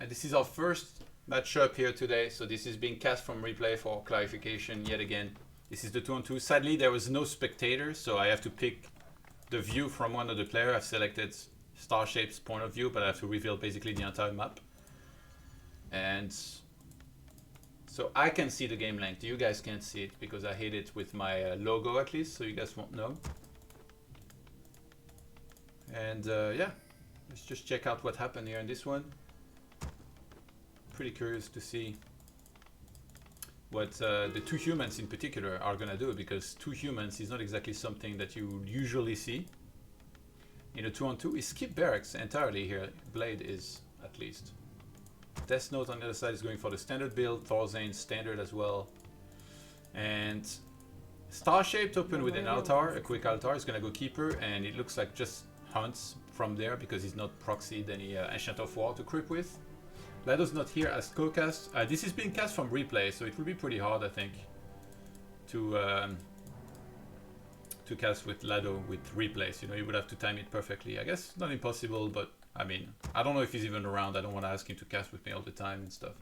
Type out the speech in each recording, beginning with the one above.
And this is our first matchup here today. So this is being cast from replay for clarification yet again. This is the 2-on-2. Sadly, there was no spectator, so I have to pick the view from one of the players. I've selected Starshape's point of view, but I have to reveal basically the entire map. And so I can see the game length. You guys can't see it because I hid it with my logo at least, so you guys won't know. And yeah, let's just check out what happened here in this one. Pretty curious to see what the two humans in particular are gonna do, because two humans is not exactly something that you usually see in a 2-on-2. He skipped barracks entirely here. Blade is, at least. Deathnote on the other side is going for the standard build. ThorzaiN standard as well. And Starshaped open with an altar, a quick altar. Is gonna go keeper, and it looks like just hunts from there because he's not proxied any Ancient of War to creep with. Lado's not here as co-cast. This is being cast from replay, so it will be pretty hard, I think, to cast with Lado with replays. You know, you would have to time it perfectly. I guess not impossible, but I mean, I don't know if he's even around. I don't want to ask him to cast with me all the time and stuff.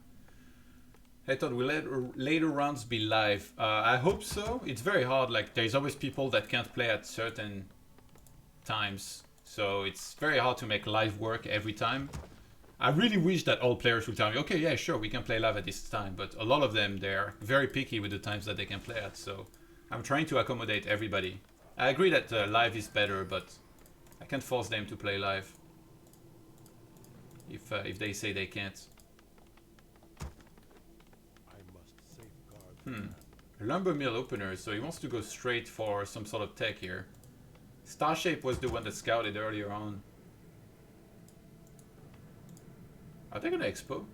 I thought, will later rounds be live? I hope so. It's very hard. Like, there's always people that can't play at certain times, so it's very hard to make live work every time. I really wish that all players would tell me, okay, yeah, sure, we can play live at this time. But a lot of them, they're very picky with the times that they can play at. So I'm trying to accommodate everybody. I agree that live is better, but I can't force them to play live if they say they can't. Lumber mill opener, so he wants to go straight for some sort of tech here. Starshape was the one that scouted earlier on. Are they gonna expo?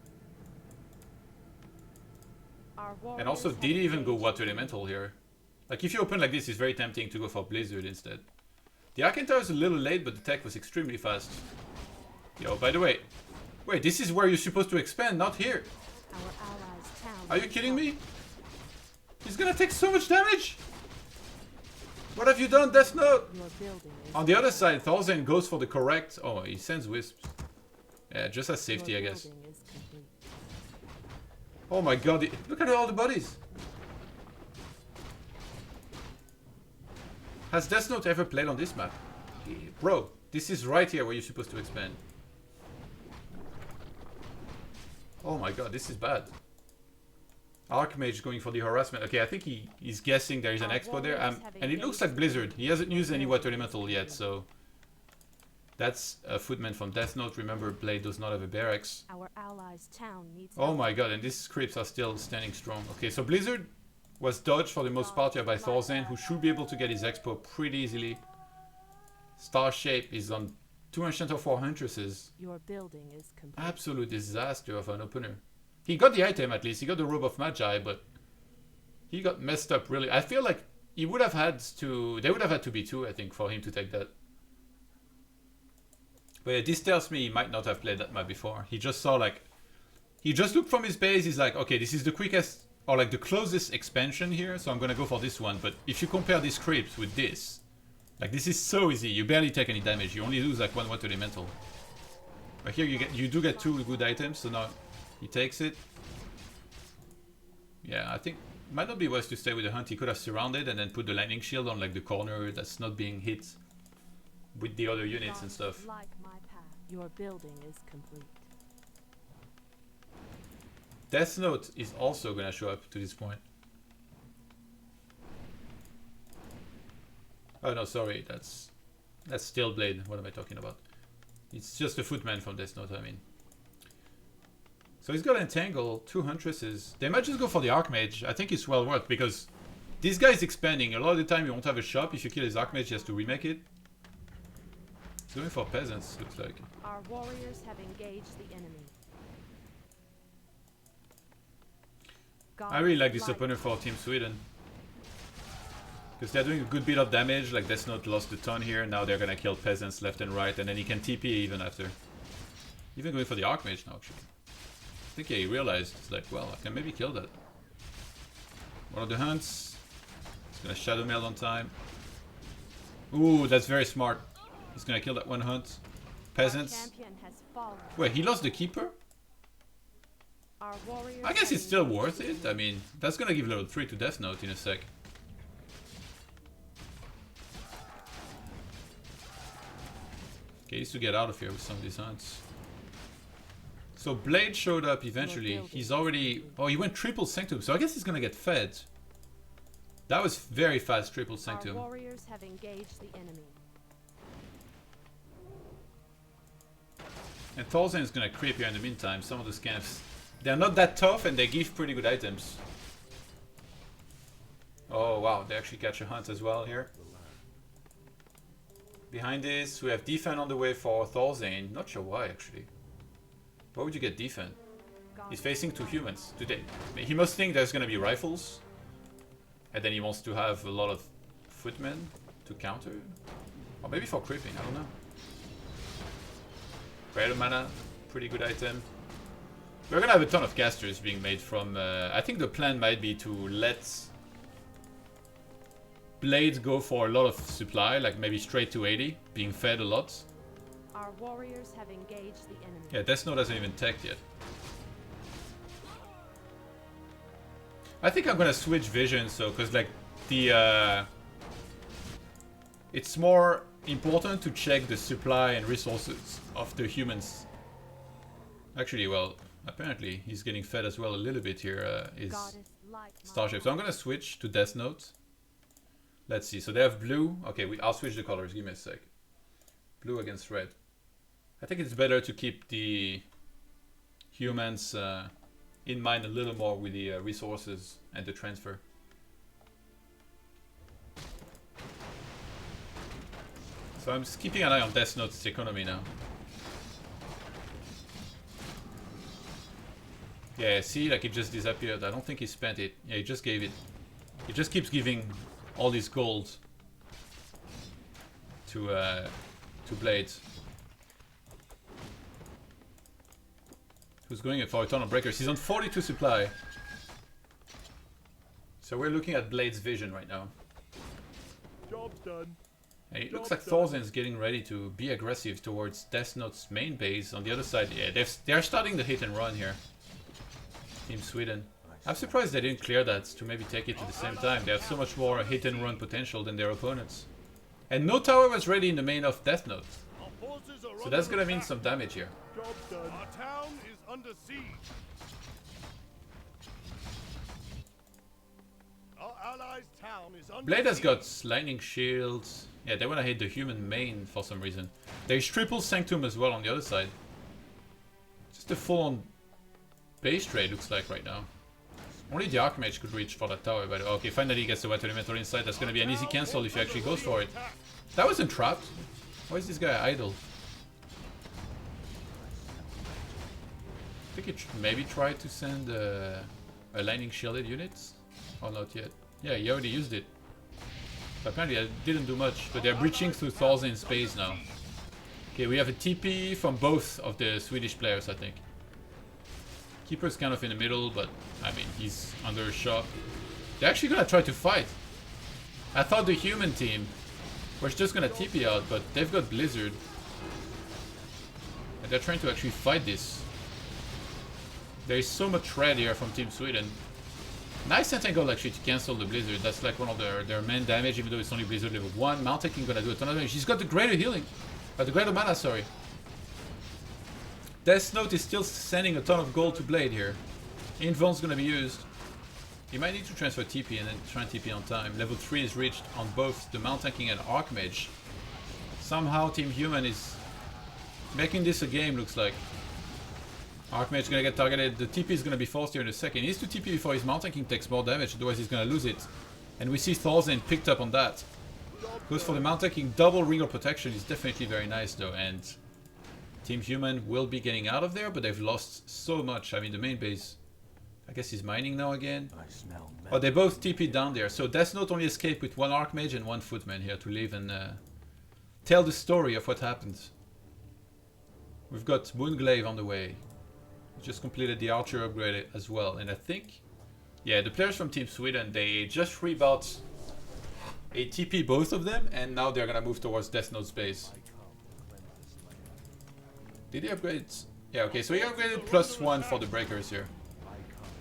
And also, did he even go water elemental here? Like, if you open like this, it's very tempting to go for blizzard instead. The Arcane is a little late, but the tech was extremely fast. Yo, by the way, wait, this is where you're supposed to expand, not here. Are you kidding me? He's gonna take so much damage. What have you done, Deathnote? On the other side, ThorzaiN goes for the correct. Oh, he sends wisps. Yeah, just as safety, I guess. Oh my god, look at all the bodies. Has Deathnote ever played on this map? Bro, this is right here where you're supposed to expand. Oh my god, this is bad. Archmage going for the harassment. Okay, I think he's guessing there is an expo there. And it looks like Blizzard. He hasn't used any water elemental yet, so... That's a footman from Deathnote. Remember, Blade does not have a barracks. Our allies' town needs oh my god, and these scripts are still standing strong. Okay, so Blizzard was dodged for the most part here by ThorzaiN, who should be able to get his expo pretty easily. Starshape is on 2 Ancient of War Huntresses. Your building is complete. Absolute disaster of an opener. He got the item at least. He got the Robe of Magi, but he got messed up really. I feel like he would have had to... They would have had to be 2, I think, for him to take that. But yeah, this tells me he might not have played that map before. He just saw like... He just looked from his base, he's like, okay, this is the quickest... Or like the closest expansion here, so I'm gonna go for this one. But if you compare these scripts with this... Like, this is so easy. You barely take any damage. You only lose like 1 water elemental. But here you do get 2 good items, so now he takes it. Yeah, I think it might not be wise to stay with the hunt. He could have surrounded and then put the lightning shield on like the corner that's not being hit with the other units and stuff. Like my path. Your building is complete. Deathnote is also gonna show up to this point. Oh no, sorry, that's Steel Blade. What am I talking about? It's just a footman from Deathnote, I mean. So he's got Entangle, 2 Huntresses. They might just go for the Archmage. I think it's well worth because this guy is expanding. A lot of the time he won't have a shop. If you kill his Archmage, he has to remake it. He's going for Peasants, looks like. Our warriors have engaged the enemy. I really like this opener for Team Sweden. Because they're doing a good bit of damage, like Deathnote lost a ton here, now they're gonna kill Peasants left and right, and then he can TP even after. Even going for the Archmage now, actually. I think yeah, he realized, it's like, well, I can maybe kill that. One of the hunts. He's gonna Shadow Mail on time. Ooh, that's very smart. He's gonna kill that one hunt. Peasants. Wait, he lost the Keeper? Our warriors I guess have it's still engaged worth the it. I mean, that's gonna give level 3 to Deathnote in a sec. Okay, he needs to get out of here with some of these hunts. So Blade showed up eventually. He's already... Oh, he went triple Sanctum, so I guess he's gonna get fed. That was very fast triple Sanctum. Our warriors have engaged the enemy. And ThorzaiN is gonna creep here in the meantime. Some of the scamps, they're not that tough and they give pretty good items. Oh wow, they actually catch a hunt as well here. Behind this, we have Defend on the way for ThorzaiN. Not sure why actually. Why would you get Defend? He's facing 2 humans today. He must think there's gonna be rifles. And then he wants to have a lot of footmen to counter. Or maybe for creeping, I don't know. Greater mana, pretty good item. We're gonna have a ton of casters being made from... I think the plan might be to let Blade go for a lot of supply, like maybe straight to 80, being fed a lot. Our warriors have engaged the enemy. Yeah, Deathnote hasn't even teched yet. I think I'm gonna switch vision, so because like the it's more important to check the supply and resources of the humans. Actually, well, apparently he's getting fed as well a little bit here. Is Starshaped. So I'm gonna switch to Deathnote. Let's see. So they have blue. Okay, I'll switch the colors. Give me a sec. Blue against red. I think it's better to keep the humans in mind a little more with the resources and the transfer. So I'm just keeping an eye on Deathnote's economy now. Yeah, see, like it just disappeared. I don't think he spent it. Yeah, he just gave it. He just keeps giving all this gold to Blade. Who's going for a ton of breakers? He's on 42 supply. So we're looking at Blade's vision right now. Job's done. And it looks like ThorzaiN's getting ready to be aggressive towards Deathnote's main base. On the other side, yeah, they're starting the hit and run here. Team Sweden. I'm surprised they didn't clear that to maybe take it at the same time. They have so much more hit and run potential than their opponents. And no tower was ready in the main of Deathnote. So that's gonna mean some damage here. Job's done. Our town is under siege. Our allies' town is under Blade has got lightning shields. Yeah, they wanna hit the human main for some reason. There's triple Sanctum as well on the other side. Just a full-on base trade looks like right now. Only the Archmage could reach for that tower, but okay, finally he gets the Water Elemental inside. That's gonna be an easy cancel if he actually goes for it. That wasn't trapped. Why is this guy idle? I think he maybe tried to send a lightning shielded unit. Or not yet. Yeah, he already used it. But apparently it didn't do much, but they're breaching through ThorzaiN's space now. Okay, we have a TP from both of the Swedish players, I think. Keeper's kind of in the middle, but I mean, he's under a shot. They're actually gonna try to fight. I thought the human team was just gonna TP out, but they've got Blizzard. And they're trying to actually fight this. There is so much red here from Team Sweden. Nice angle actually to cancel the Blizzard. That's like one of their main damage, even though it's only Blizzard level 1. Mountain King gonna do a ton of damage. He's got the greater healing. The greater mana, sorry. Deathnote is still sending a ton of gold to Blade here. Invuln's gonna be used. He might need to transfer TP and then try and TP on time. Level 3 is reached on both the Mountain King and Archmage. Somehow Team Human is making this a game, looks like. Archmage is gonna get targeted. The TP is gonna be forced here in a second. He needs to TP before his Mountain King takes more damage, otherwise he's gonna lose it. And we see ThorzaiN picked up on that. Goes for the Mountain King. Double Regal Protection is definitely very nice though, and Team Human will be getting out of there, but they've lost so much. I mean, the main base, I guess he's mining now again. Oh, they both TP'd down there. So Deathnote only escaped with one Archmage and one Footman here to live and tell the story of what happened. We've got Moonglaive on the way. Just completed the Archer upgrade as well. And I think, yeah, the players from Team Sweden, they just rebought a TP, both of them, and now they're gonna move towards Deathnote's base. Did he upgrade? Yeah, okay, so he upgraded +1 for the breakers here.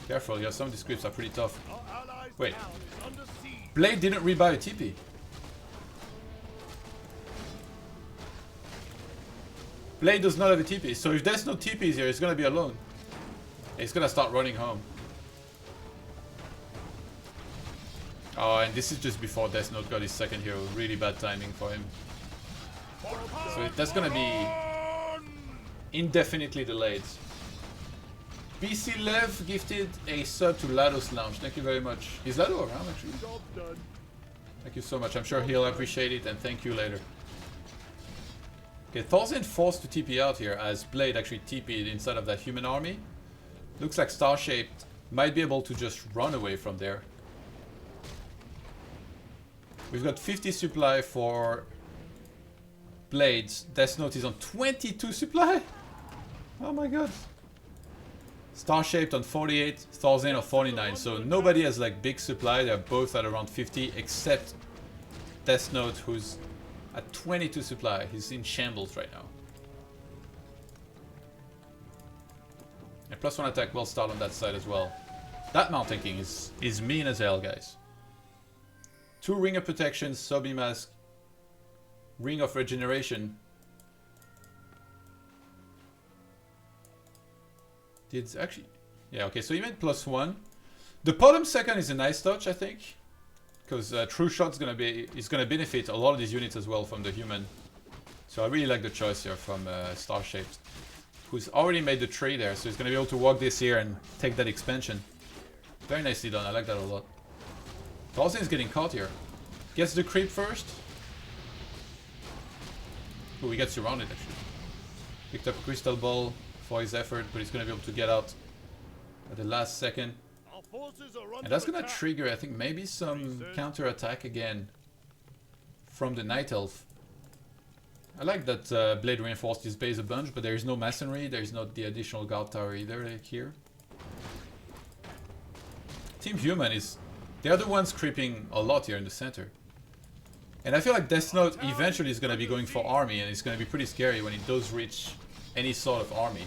Careful, yeah, some of these scripts are pretty tough. Our allies' Wait. town is under siege. Blade didn't rebuy a TP. Blade does not have a TP, so if there's no TPs here, it's gonna be alone. It's gonna start running home. Oh, and this is just before Deathnote got his second hero. Really bad timing for him. So that's gonna be indefinitely delayed. BC Lev gifted a sub to Lado's Lounge. Thank you very much. Is Lado around actually? Job done. Thank you so much. I'm sure he'll appreciate it and thank you later. Okay, ThorzaiN forced to TP out here as Blade actually TP'd inside of that human army. Looks like Starshaped might be able to just run away from there. We've got 50 supply for Blades. Deathnote is on 22 supply. Oh my god. Starshaped on 48, ThorzaiN on 49. So nobody has like big supply. They're both at around 50 except Deathnote, who's at 22 supply. He's in shambles right now. And +1 attack will start on that side as well. That Mountain King is mean as hell, guys. 2 Ring of Protection, Subby Mask, Ring of Regeneration. Did actually... Yeah, okay, so he made +1. The bottom second is a nice touch, I think. Because True Shot's is gonna benefit a lot of these units as well from the human. So I really like the choice here from Starshaped, who's already made the tree there, so he's gonna be able to walk this here and take that expansion. Very nicely done, I like that a lot. ThorzaiN's getting caught here. Gets the creep first. Oh, he gets surrounded actually. Picked up Crystal Ball for his effort, but he's gonna be able to get out at the last second. Our forces are under And that's gonna attack. trigger, I think, maybe some counter attack again from the Night Elf. I like that Blade reinforced his base a bunch, but there is no masonry, there is not the additional guard tower either, like here. Team Human is... They're the ones creeping a lot here in the center. And I feel like Deathnote eventually is gonna be going for army, and it's gonna be pretty scary when it does reach any sort of army.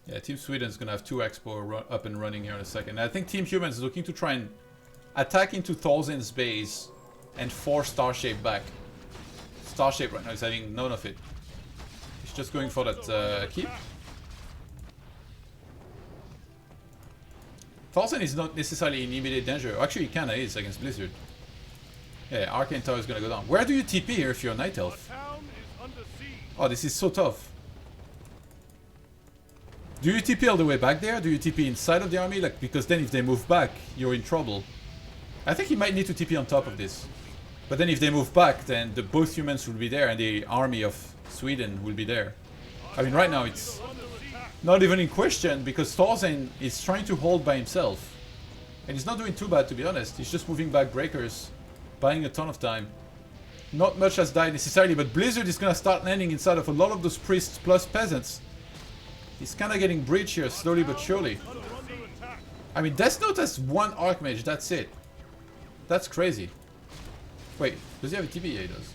Yeah, Team Sweden's gonna have 2 Expo up and running here in a second. And I think Team Human is looking to try and attack into ThorzaiN's base and force Starshaped back. Starshaped right now is having none of it. He's just going for that keep. ThorzaiN is not necessarily in immediate danger. Actually, he kinda is against Blizzard. Yeah, Arcane Tower is gonna go down. Where do you TP here if you're a Night Elf? Our town is under siege. Oh, this is so tough. Do you TP all the way back there? Do you TP inside of the army? Like, because then if they move back, you're in trouble. I think he might need to TP on top of this. But then if they move back, then both humans will be there and the army of Sweden will be there. I mean, right now it's not even in question because ThorzaiN is trying to hold by himself. And he's not doing too bad, to be honest. He's just moving back breakers, buying a ton of time. Not much has died necessarily, but Blizzard is gonna start landing inside of a lot of those priests plus peasants. He's kinda getting breached here, slowly but surely. I mean, Deathnote has 1 Archmage, that's it. That's crazy. Wait, does he have a TP? Yeah, he does.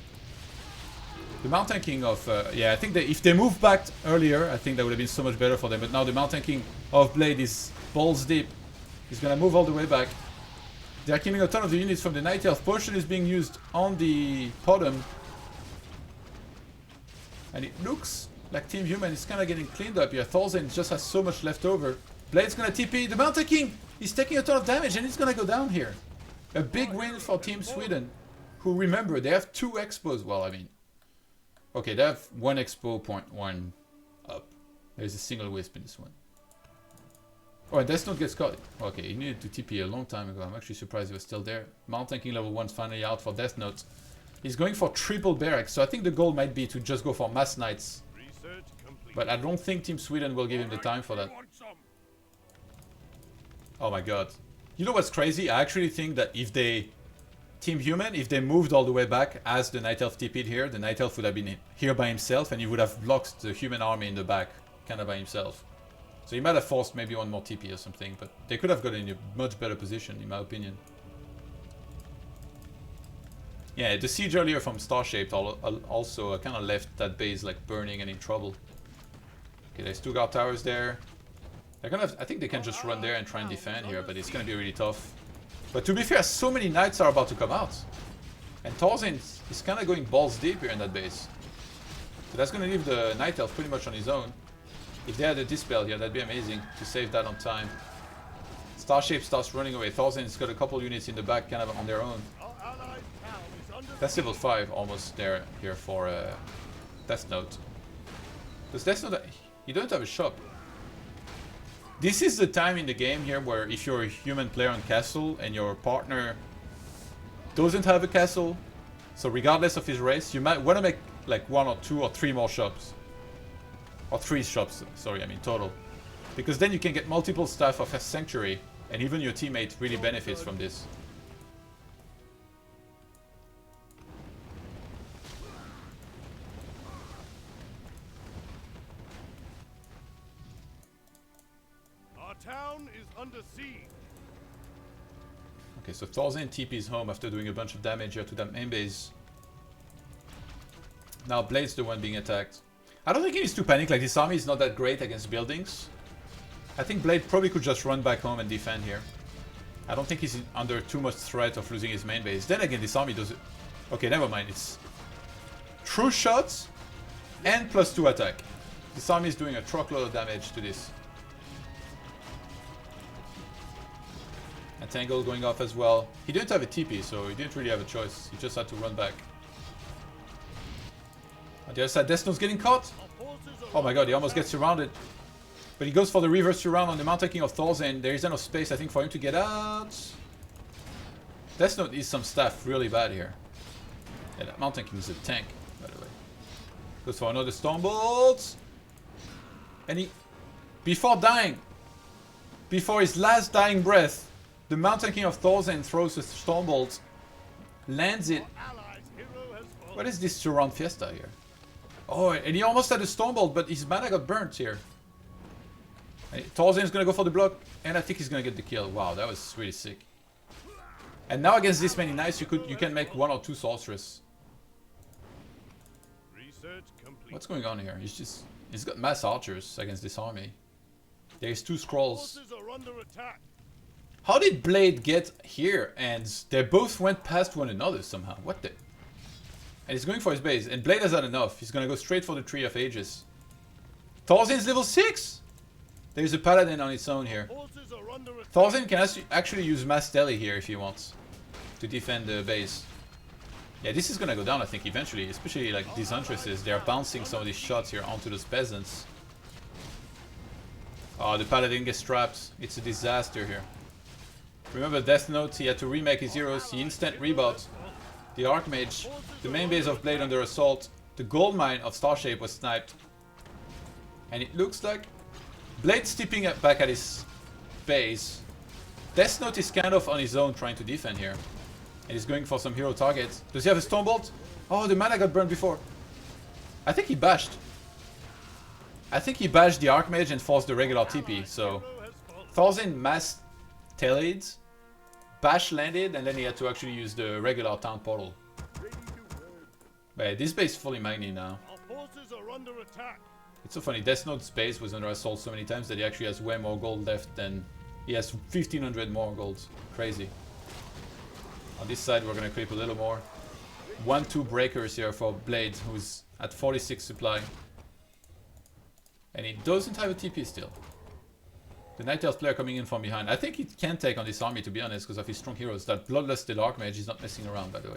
The Mountain King of... yeah, I think that if they moved back earlier, I think that would have been so much better for them. But now the Mountain King of Blade is balls deep. He's gonna move all the way back. They're killing a ton of the units from the Night Elf. Potion is being used on the bottom. And it looks like Team Human is kind of getting cleaned up here. ThorzaiN just has so much left over. Blade's gonna TP. The Mountain King is taking a ton of damage and it's gonna go down here. A big win for Team Sweden, who, remember, they have 2 expos. Well, I mean... Okay, they have 1 expo, 0.1 up. There's a single wisp in this one. Oh, and Deathnote gets caught. Okay, he needed to TP a long time ago. I'm actually surprised he was still there. Mountain King level 1's finally out for Deathnote. He's going for triple barracks, so I think the goal might be to just go for mass knights. But I don't think Team Sweden will give him the time for that. Oh my god. You know what's crazy? I actually think that if they... Team Human, if they moved all the way back as the Night Elf TP'd here, the Night Elf would have been here by himself and he would have blocked the human army in the back, kind of by himself. So he might have forced maybe 1 more TP or something, but they could have gotten in a much better position, in my opinion. Yeah, the siege earlier from Starshaped also kind of left that base like burning and in trouble. Okay, there's 2 guard towers there. They're gonna have, I think they can just run there and try and defend here, but it's gonna be really tough. But to be fair, so many knights are about to come out. And ThorzaiN is kind of going balls deep here in that base. So that's gonna leave the Night Elf pretty much on his own. If they had a Dispel here, that'd be amazing to save that on time. Starshaped starts running away. ThorzaiN's got a couple units in the back kind of on their own. That's level 5 almost there here for Deathnote. Because Deathnote, you don't have a shop. This is the time in the game here where if you're a human player on castle and your partner doesn't have a castle, so regardless of his race, you might want to make like 1 or 2 or 3 more shops. Or 3 shops, sorry, I mean total. Because then you can get multiple staff of a sanctuary and even your teammate really benefits from this. Our town is under siege. Okay, so ThorzaiN TP's home after doing a bunch of damage here to that main base. Now Blade's the one being attacked. I don't think he needs to panic, like this army is not that great against buildings. I think Blade probably could just run back home and defend here. I don't think he's under too much threat of losing his main base. Then again, this army does it. Okay, never mind, it's true shots and +2 attack. This army is doing a truckload of damage to this. A Tangle going off as well. He didn't have a TP, so he didn't really have a choice. He just had to run back. On the other side, Deathnote's getting caught. Oh my god, he almost gets surrounded. But he goes for the reverse surround on the Mountain King of ThorzaiN. There is enough space, I think, for him to get out. Deathnote needs some stuff really bad here. Yeah, that Mountain King is a tank, by the way. Goes for another Stormbolt. And he... Before dying, before his last dying breath, the Mountain King of ThorzaiN throws a Stormbolt, lands it. What is this surround fiesta here? Oh, and he almost had a Stormbolt, but his mana got burnt here. ThorzaiN's gonna go for the block, and I think he's gonna get the kill. Wow, that was really sick. And now against this many knights, you can make 1 or 2 sorceress. What's going on here? He's got mass archers against this army. There's 2 scrolls. How did Blade get here? And they both went past one another somehow. What the? And he's going for his base. And Blade has had enough. He's gonna go straight for the Tree of Ages. ThorzaiN's level 6! There's a Paladin on its own here. ThorzaiN can actually use Mass Tele here if he wants. To defend the base. Yeah, this is gonna go down I think eventually. Especially like these Huntresses. They're bouncing some of these shots here onto those peasants. Oh, the Paladin gets trapped. It's a disaster here. Remember Deathnote, he had to remake his heroes. He instant rebought. The Archmage, the main base of Blade under assault, the gold mine of Starshaped was sniped. And it looks like Blade's stepping back at his base. Deathnote is kind of on his own trying to defend here. And he's going for some hero targets. Does he have a Stormbolt? Oh, the mana got burned before. I think he bashed. I think he bashed the Archmage and forced the regular TP, so... ThorzaiN mass teleed, bash landed, and then he had to actually use the regular town portal. But yeah, this base is fully magni now. It's so funny, Deathnote's base was under assault so many times that he actually has way more gold left than... He has 1500 more gold. Crazy. On this side we're gonna creep a little more. 1-2 breakers here for Blade, who's at 46 supply. And he doesn't have a TP still. The Night Elf player coming in from behind. I think he can take on this army, to be honest, because of his strong heroes. That Bloodlust the Archmage is not messing around, by the way.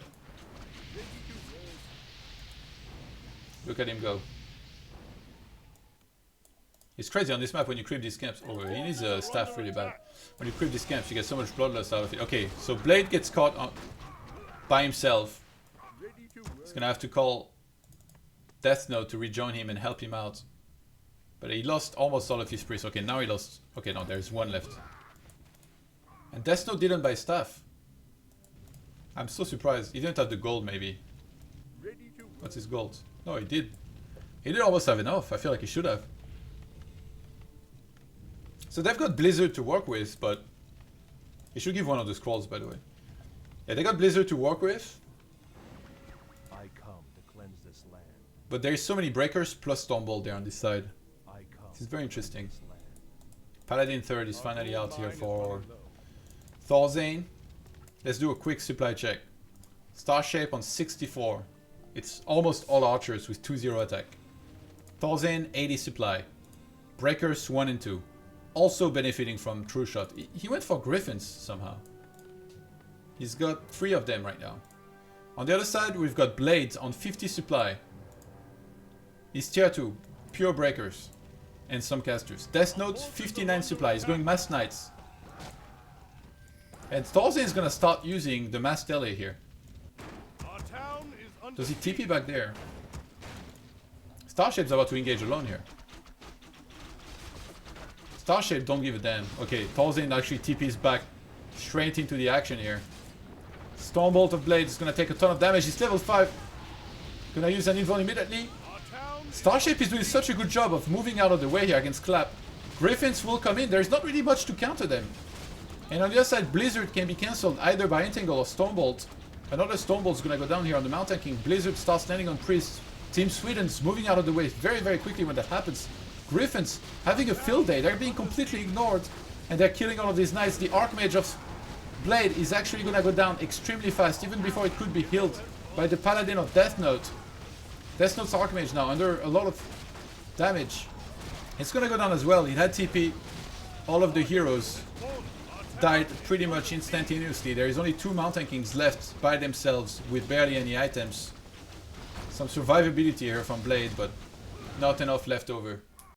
Look at him go. It's crazy on this map when you creep these camps. Oh, he needs a staff really bad. When you creep these camps, you get so much Bloodlust out of it. Okay, so Blade gets caught on by himself. He's gonna have to call Deathnote to rejoin him and help him out. But he lost almost all of his priests. Okay, now he lost... Okay, no, there's 1 left. And Deathnote didn't buy staff. I'm so surprised. He didn't have the gold, maybe. What's his gold? No, he did. He did almost have enough. I feel like he should have. So they've got Blizzard to work with, but... He should give one of the scrolls, by the way. Yeah, they got Blizzard to work with. I come to cleanse this land. But there's so many breakers plus Stormbolt there on this side. This is very interesting. Paladin 3rd is finally out here for low. ThorzaiN. Let's do a quick supply check. Starshaped on 64. It's almost all archers with 2-0 attack. ThorzaiN 80 supply. Breakers 1 and 2. Also benefiting from true shot. He went for griffins somehow. He's got 3 of them right now. On the other side, we've got blades on 50 supply. He's tier 2. Pure breakers. And some casters. Deathnote 59 supply. He's going mass knights. And ThorzaiN is gonna start using the mass tele here. Our town is under Does he TP back there? Starshape's about to engage alone here. Starshaped don't give a damn. Okay, ThorzaiN actually TP's back straight into the action here. Stormbolt of Blades is gonna take a ton of damage. He's level 5. Gonna use an invuln immediately. Our town Starshaped is doing such a good job of moving out of the way here against Clap. Griffins will come in. There's not really much to counter them. And on the other side, Blizzard can be cancelled either by Entangle or Stormbolt. Another Stormbolt's gonna go down here on the Mountain King. Blizzard starts landing on Priest. Team Sweden's moving out of the way very, very quickly when that happens. Griffins having a field day. They're being completely ignored. And they're killing all of these knights. The Archmage of Blade is actually gonna go down extremely fast, even before it could be healed by the Paladin of Deathnote. Deathnote's Archmage now under a lot of damage. It's gonna go down as well. It had TP. All of the heroes died pretty much instantaneously. There is only 2 Mountain Kings left by themselves with barely any items. Some survivability here from Blade, but not enough left over.